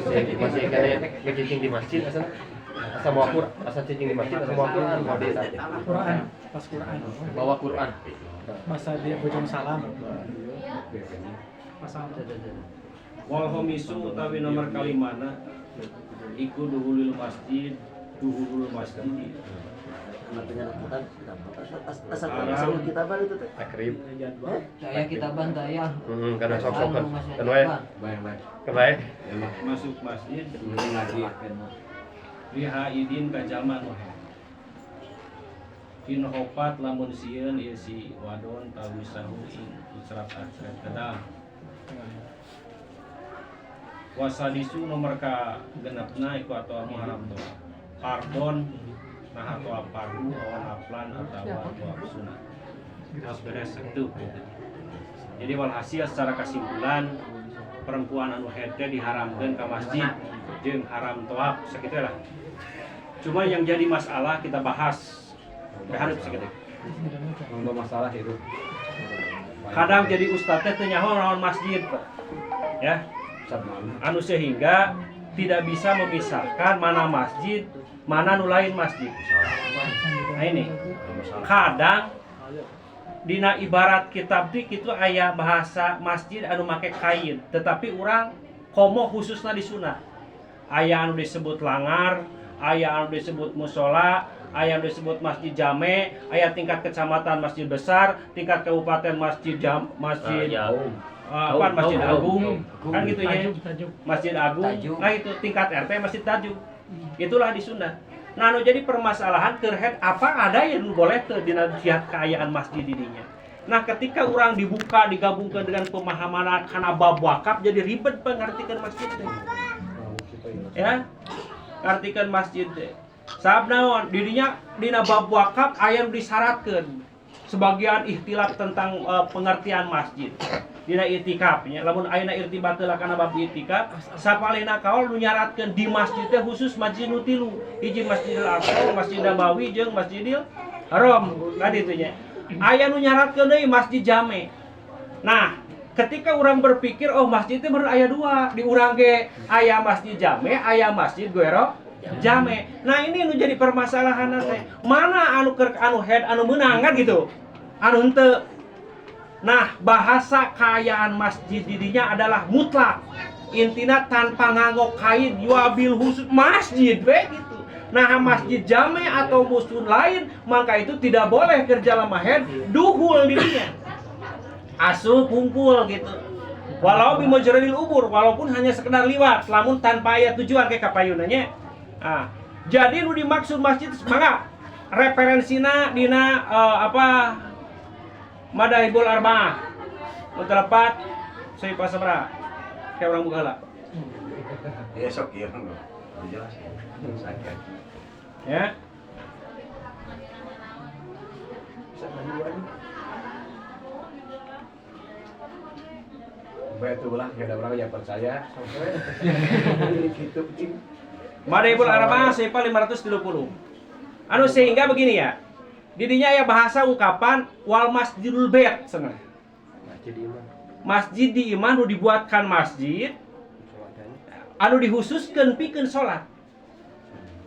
masih kayak ngecicing di masjid asal mau Quran, asal cicing di masjid asal mau Quran, mau di Quran, pas Quran. bawa Quran. Masa dia bojong salam. Pasal Wal khomisu utawi nomor kalimana iku duhulul masjid asal kitaban itu teh. Takrib. Daya kitaban daya. Karena sok-sok kan wae. Kan wae. masuk masjid rihaidin ka jaman wae. In hopat lamun sieun ieu si wadon tawisahu ing usrat asrat kedang. Wasadisu nomor ka genepna iku atoa muharam doa. Pardon nah atoa pardu awan haflan atawa atoa sunat. Harus beres itu. Jadi walhasil secara kesimpulan perempuan anu haid teh diharamkeun ka masjid jeung haram toab sakitu lah. Cuma yang jadi masalah kita bahas. Harus sakitu. Untuk masalah itu. Kadang jadi ustaz teh teu nyaho naon masjid, Pak. Ya. Anu sehingga tidak bisa memisahkan mana masjid, mana nu lain masjid. Nah ini. Kadang dina ibarat kitab di kitu aya bahasa masjid anu make kain, tetapi urang komo khususna di sunat. Aya anu disebut langar, aya anu disebut musola, aya anu disebut masjid jame, aya tingkat kecamatan masjid besar, tingkat kabupaten masjid masjid masjid agung, kan gitu ya. Masjid agung. Nah itu tingkat RT masjid tajuk. Itulah di sunat. Nah, anu jadi permasalahan terkait apa ada yang boleh teu dina jihad keayaan masjid dirinya. Nah, ketika orang dibuka digabungkan dengan pemahaman kana bab wakaf jadi ribet pengartikan masjid teh. Ya. Artikan masjid teh. Sabab naon dirinya dina bab wakaf aya disyaratkeun sebagian ikhtilaf tentang pengertian masjid. Dina itikafnya, lamun ayeuna irtibat teh kana bab itikaf, sapalena kaul nu nyaratkeun di masjid teh khusus masjid nu tilu, hiji Masjidil Aqsa, Masjid Nabawi jeung Masjidil Haram, kan ditu nya. Aya nu nyaratkeun deui masjid jame. Nah, ketika orang berpikir oh masjid teh baru aya dua, di urang ge aya masjid jame, aya masjid guero jame. Nah, ini nu jadi permasalahan teh. Mana anu head anu meunang kan gitu. Anu henteu. Nah, bahasa kaayaan masjid dirinya adalah mutlak. Intina tanpa nganggo kain, yuabil khusus masjid, gitu. Nah, masjid jame atau musun lain, maka itu tidak boleh kerja lamahen, duhul dirinya. Asuh kumpul gitu. Walau bimajril ubur, walaupun hanya sekedar liwat, lamun tanpa aya tujuan kayak kapayunanya. Nah, jadi nu dimaksud masjid mangga referensina dina Madahibul Arba'ah. Mutalapat saya pas sabra. Kayak orang buka lah. Ya sok ieu jelas. Ya. Betul lah, ada orang yang percaya. Gitu, cing. Madahibul Arba'ah Syifa 530. Anu sehingga begini ya. Didinya ya bahasa ungkapan wal masjidul bait cenah. Masjid di iman nu dibuatkan masjid anu dikhususkeun pikeun salat.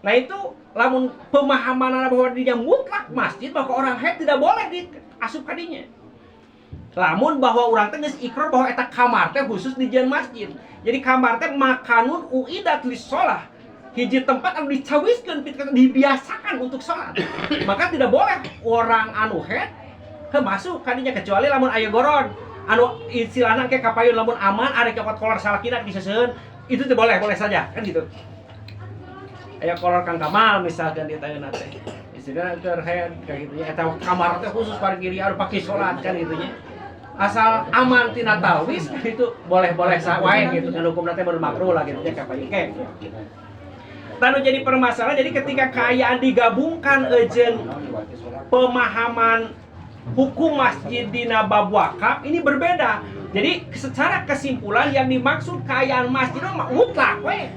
Nah itu lamun pemahaman bahwa dirinya mutlak masjid maka orang haid tidak boleh diasup ka dinya. Lamun bahwa urang teh geus ikrar bahwa eta kamar teh khusus dijieun masjid. Jadi kamar teh makanun uidat lis shalah. Hiji tempat anu dicawiskeun dibiasakan untuk sholat. Maka tidak boleh orang anu haid masuk kadinya kecuali lamun aya goron. Anu istilahna ke kapayun lamun aman are kapat kolor salakina diseuseun itu teh boleh saja kan gitu. Aya kolor Kang Kamal misalkan di tayeuna teh. Istilahna keur haid kayak gitu nya eta kamar teh khusus parkir anu pake sholat kan gitu nya. Asal aman tina tawis itu boleh-boleh wae gitu kan hukumna teh baru makruh lah gitu nya kapayun ke. Tanu jadi permasalahan jadi ketika kaayaan digabungkan jeung pemahaman hukum masjid dina bab wakaf ini berbeda. Jadi secara kesimpulan yang dimaksud kaayaan masjid mutlak we.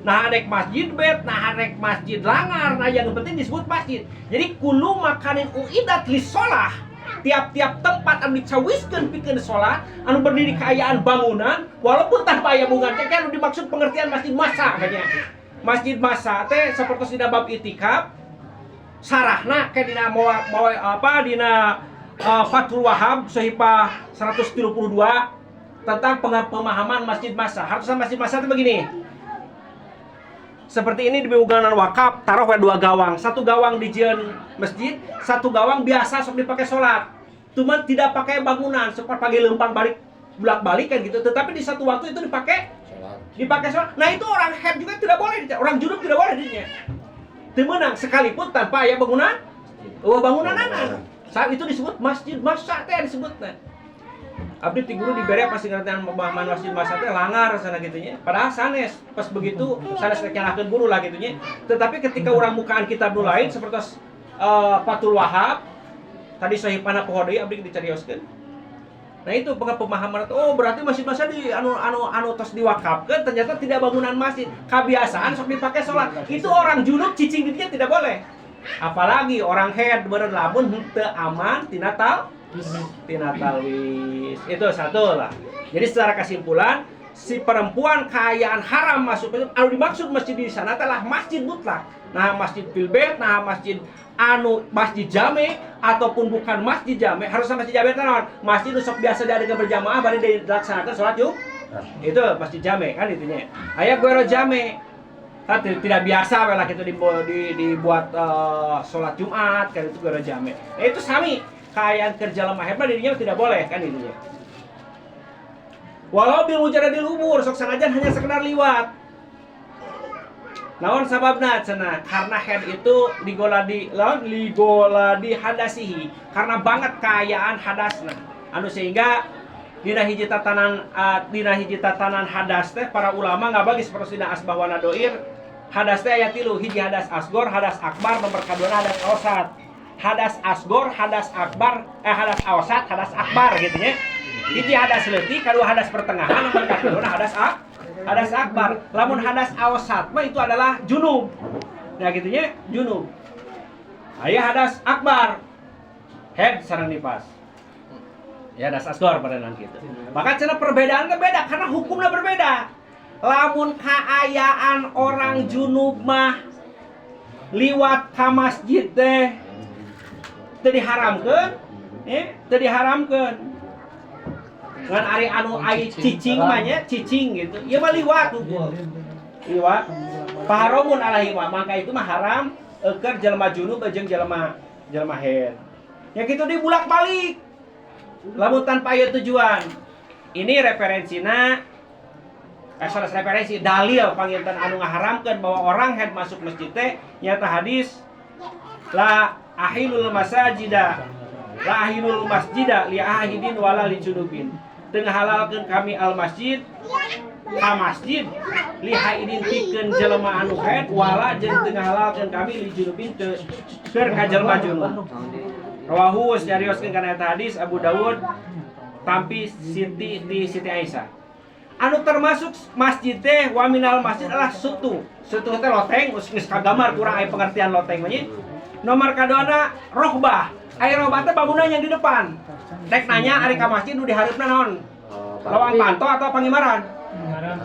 Nah rek masjid bait, nah rek masjid langar, nah yang penting disebut masjid. Jadi kullu makanin uidat lis shalah tiap-tiap tempat anu dicawiskeun pikeun salat anu berdiri kaayaan bangunan walaupun tanpa aya bungan teh kan dimaksud pengertian masjid massa kayaknya. Masjid massa teh sapertos dina bab itikaf sarahna ke dina dina Fathul Wahab Sohibah 132 tentang pemahaman masjid massa. Harusnya masjid massa itu begini. Seperti ini di bangunan wakaf taruh we 2 gawang. 1 gawang dijieun masjid, 1 gawang biasa sok dipakai sholat. Cuma tidak pakai bangunan, seperti pagi lempang balik bolak-balik kan gitu. Tetapi di satu waktu itu dipakai sholat. Nah itu orang head juga tidak boleh, orang junub tidak boleh dinya. Temenang sekalipun tanpa aya bangunan, bangunan anak. Saat itu disebut masjid massa teh disebutna. Abdi ti guru dibere pas ngartian pemahaman masjid massa teh langar sana gitu nya. Padahal sanes pas begitu sanes nyalahkeun guru lah gitu nya. Tetapi ketika urang mukaan kitab nu lain seperti Fathul Wahab tadi sahipana pohodeuy abdi dicarioskeun. Nah itu pemahaman oh berarti masjid massa di anu tos diwakafkeun ternyata tidak bangunan masjid. Kebiasaan sok dipakai salat. Itu orang junub cicing di dinya tidak boleh. Apalagi orang head bener lamun henteu aman tina talwis. Itu satu lah. Jadi secara kesimpulan si perempuan kaayaan haram masuk masjid anu dimaksud masjid di sana adalah masjid mutlak. Nah masjid fil bait, nah masjid masjid jame ataupun bukan masjid jame, harusnya masjid jame kan masjid sok biasa diadakan berjamaah bari dilaksanakan salat Jumat. Itu masjid jame kan itunya. Aya guero jame. Tidak biasa lah gitu dibuat salat Jumat kan itu guero jame. Itu sami kaayaan kerja lemah hebat dirinya tidak boleh kan itunya. Walau bil mujaradil umur sok sanajan hanya sekedar liwat. Naon sababna cenah? Karena head itu ligoladi hadasihi. Karena banget kaayaan hadasna. Anu sehingga dina hiji tatanan hadas teh para ulama ngabagi seperti dina asbah wa nadoir. Hadas teh aya 3, hiji hadas asgor, hadas akbar, nomor kadua hadas awsat. Hadas asgor, hadas akbar, hadas awsat, hadas akbar gitu nya. Hiji hadas leutik, kadua hadas pertengahan, nomor kadua hadas akbar. Lamun hadas awsat mah itu adalah junub. Nah gitu nya, junub. Aya hadas akbar. Head sareng nifas. Ya hadas asgor pada nan gitu. Maka cenah perbedaannya beda karena hukumnya berbeda. Lamun kaayaan orang junub mah liwat ka masjid teh teu diharamkeun, teu diharamkeun. Ngan ari anu ai cicing mah nya, cicing gitu. Ieu mah liwat hukum. Liwat. Paharomun alaihi maka itu mah haram eukeun jelema junub jeung jelema haid. Ya kitu dibulak-balik. Lamun tanpa aya tujuan. Ini referensina referensi dalil panginten anu ngaharamkeun bahwa orang haid masuk masjid teh nyata hadis la ahilul masajida li ahidin wala li junubin. Teu ngahalalkeun kami al masjid ka masjid li haidin pikeun jelema anu haid wala jeung teu ngahalalkeun kami li junubin teu keur ka jelema junub. Rawahu nyarioskeun kana eta hadis Abu Dawud tampi Siti Aisyah. Anu termasuk masjid teh wa minal masjid adalah sutu. Sutu teh loteng, geus kagamar kurang aya pengertian loteng mah nya. Nomor kadoana rohbah. Aya rohbah teh bangunan yang di depan. Rek nanya ari ka masjid nu dihareupna naon? Lawang panto atau pangimaran?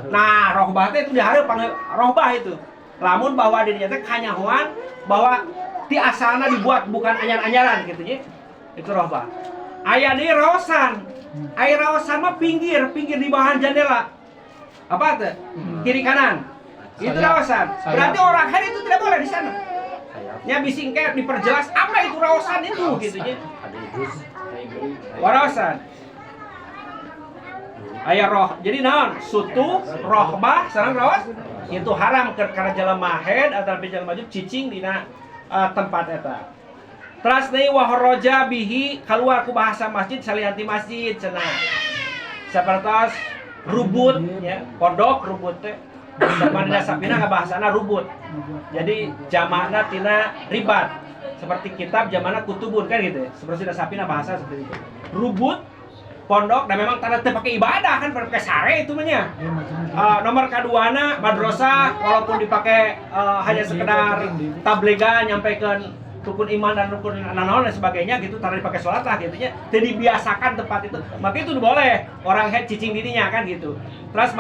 Nah, rohbah teh itu dihareup rohbah itu. Lamun bahwa dirinya teh kanyahoan bahwa ti asalna dibuat bukan anyar-anyaran gitu nya. Itu rohbah. Aya deui raosan. Air raosan mah pinggir di bahan jendela. Apa tuh? Kiri kanan. Itu raosan. Berarti orang haid itu tidak boleh di sana. Nya bising kayak diperjelas apa itu raosan itu gitu nya. Raosan. Aya roh. Jadi naon? Sutu, rohbah, sareng raos itu haram karena jelema haid atau jelema junub cicing dina tempat eta. Terus nih wahroja bihi keluar ku bahasa masjid salianti masjid cenah. Sapertos rubut ya, pondok rubut teh. Samana sapina ngabahasana rubut. Jadi jamakna tina ribat. Seperti kitab jamakna kutubun kan gitu ya. Seperti sapina bahasa seperti itu. Rubut pondok dan memang tanda teu pakai ibadah kan pakai sare itu mah nya. Nomor kaduana madrasah walaupun dipakai hanya sekedar tabligha nyampaikan rukun iman dan rukun naon dan sebagainya gitu, tara dipakai sholat lah gitu nya. Teu dibiasakan tempat itu. Maka itu boleh orang head cicing didinya kan gitu. Terus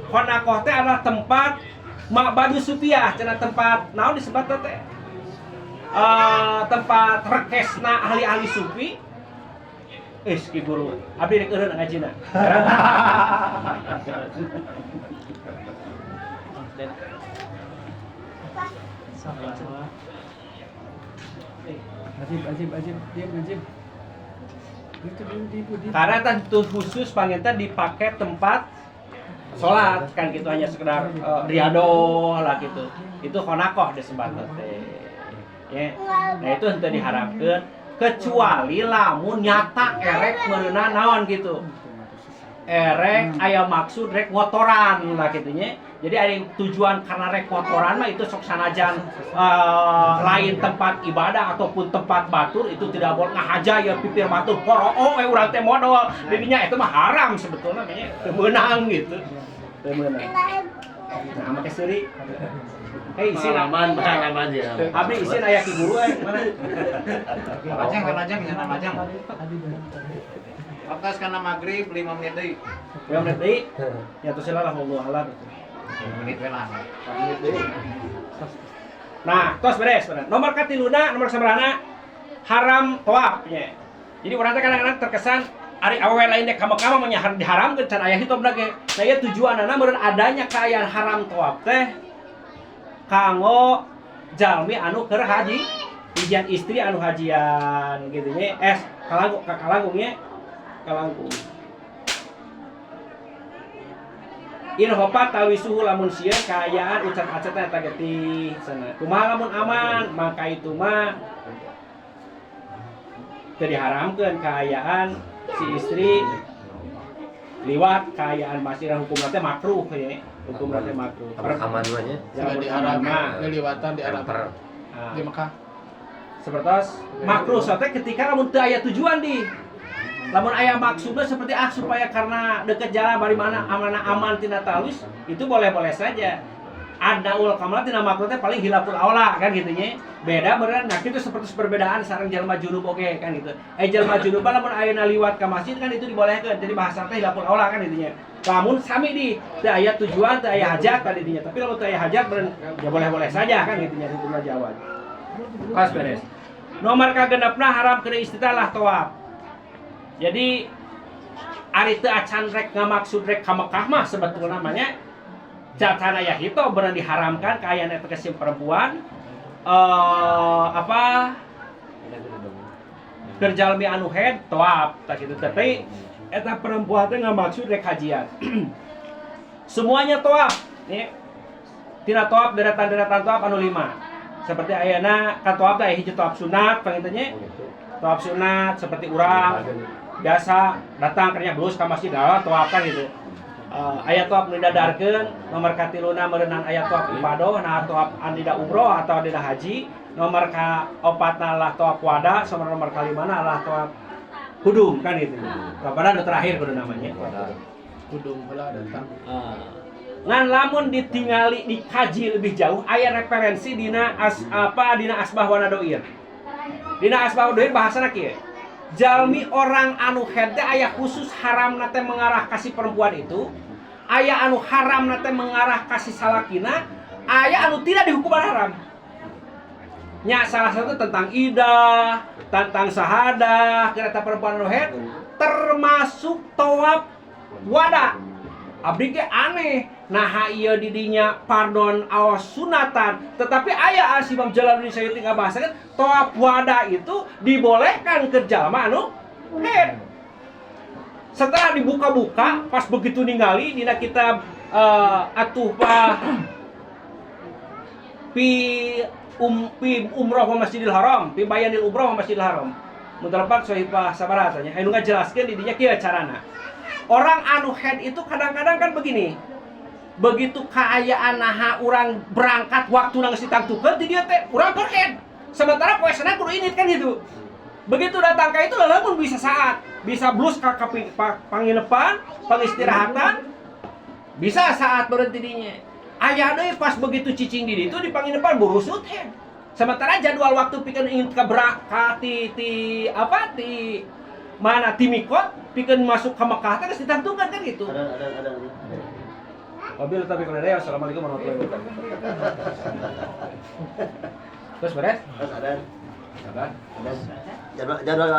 Honako teh adalah tempat ma'badu sufiah, cenah tempat naon disebut teh? Tempat rekesna ahli-ahli sufi. Ki guru, abdi rek eureun ngajina. Ajib, diam ajib. Itu di. Karena tentu khusus panginten dipakai tempat sholat kan gitu, hanya sekedar riado lah gitu. Itu honakoh disebut teh. Ya. Nah itu henteu diharapkeun kecuali lamun nyata erek meureunan naon gitu. Erek aya maksud rek ngotoran lah gitu nya. Jadi ada tujuan karena rek ngotoran mah itu sok sanajan lain tempat ibadah ataupun tempat batur itu tidak boleh ngahaja ya pipir batur poroo urang teh modal. Jadinya itu mah haram sebetulnya namanya teu meunang gitu. Teu meunang. Nah, make seuri. Isin Pengalaman ya. Abdi isin aya ki guru mana? Lajang nyana. Waktu karena maghrib 5 menit deui. 5 menit deui. Ya tuh lah wallahu alam. 5 menit we lah. Nah, tos beres. Nomor katiluna, nomor sabarana haram tawaf nya. Jadi urang teh kadang-kadang terkesan ari awewe lain dek kama-kama menyahar diharamkeun can aya hitobna ge. Nah, ieu tujuanna meureun adanya kaayaan haram tawaf teh kanggo jalmi anu keur haji, ijan istri anu hajian gitu nya. Kalangkungnya kalangkung. In hopat tawisuhu lamun sieun kaayaan ucan acetna eta getih sana. Kumaha lamun aman, maka itu mah teu diharamkeun kaayaan si istri liwat kaayaan masih hukumna teh makruh ya. Hukumna teh makruh. Aman nya. Sudah diharamkan kelewatan di Arab di Mekah. Sepertos makruh soalnya ketika lamun teu aya tujuan di lamun aya maksudnya seperti supaya karena deket jalan bari mana aman tina talus itu boleh-boleh saja. Adaul kamal tina makruh teh paling hilaful aula kan gitu nya. Beda beneran nah kitu seperti perbedaan sareng jalma junub oge kan gitu. Jalma junub lamun ayeuna liwat ka masjid kan itu dibolehkeun. Jadi bahasa teh hilaful aula kan gitu nya. Lamun sami di teu aya tujuan teu aya hajat tadi dinya. Tapi lamun teu aya hajat ya boleh-boleh saja kan gitu nya hukumna jawab. Pas beres. Nomor kagenepna haram kena istitalah tawaf. Jadi ari teu acan rek ngamaksud rek ka Mekah mah sebetulna namanya jatana ya hito bener diharamkan kaayaan eta kesim perempuan kerjalmi anu head tawaf tak kitu tapi eta perempuan teh ngamaksud rek hajian. Semuanya tawaf nih. Tina tawaf deretan-deretan tawaf anu 5. Seperti ayeuna ka tawaf teh hiji tawaf sunat pangitu nya. Tawaf sunat seperti urang biasa datang kerja belus ka masjid tawaf kan gitu. Ayat tawaf nu didadarkeun nomor katiluna meureunan ayat tawaf ibadah nah tawaf andida umroh atau andida haji. Nomor kaopatna lah tawaf wada sama nomor kalimana lah tawaf kudum kan gitu. Kapan terakhir kudu namanya. Kudung heula datang. Ngan lamun ditingali dikaji lebih jauh aya referensi dina asbah wa nadoir. Dina asbah wa nadoir bahasana kieu. Jalmi orang anu head teh aya khusus haramna teh mengarah kasih perempuan itu, aya anu haramna teh mengarah kasih salakina, aya anu tidak dihukuman haram. Nya salah satu tentang idah, tentang sahadah, kereta perempuan anu head termasuk tawaf wada. Abdi ge aneh. Nah ieu didinya pardon awas sunatan, tetapi aya Imam Jalaluddin Suyuti ngabahasakeun tawaf wada itu dibolehkan ke jalma anu head. Setelah dibuka-buka pas begitu ningali dina kitab pi umroh wa Masjidil Haram, pi bayanil umroh wa Masjidil Haram. Mun terlepas sahifah sabaraha tanya, anu ngajelaskeun didinya kieu carana. Orang anu head itu kadang-kadang kan begini. Begitu kaayaan naha urang berangkat waktu nang ditangtukeun ti dieu teh urang keur head. Sementara poesana kudu init kan gitu. Begitu datang ka itu lamun bisa saat, bisa blus ka panginepan, pangistirahatan. Bisa saat berhenti dinya. Aya deui pas begitu cicing di ditu dipanggil depan burusut he. Sementara jadwal waktu pikeun ingin berangkat ti mana ti mikot pikeun masuk ka Mekah teh geus ditentukan kan gitu. Ada. Wabil tapi kalau ada assalamualaikum warahmatullahi wabarakatuh. Terus beres? Ada. Sabar. Jadwal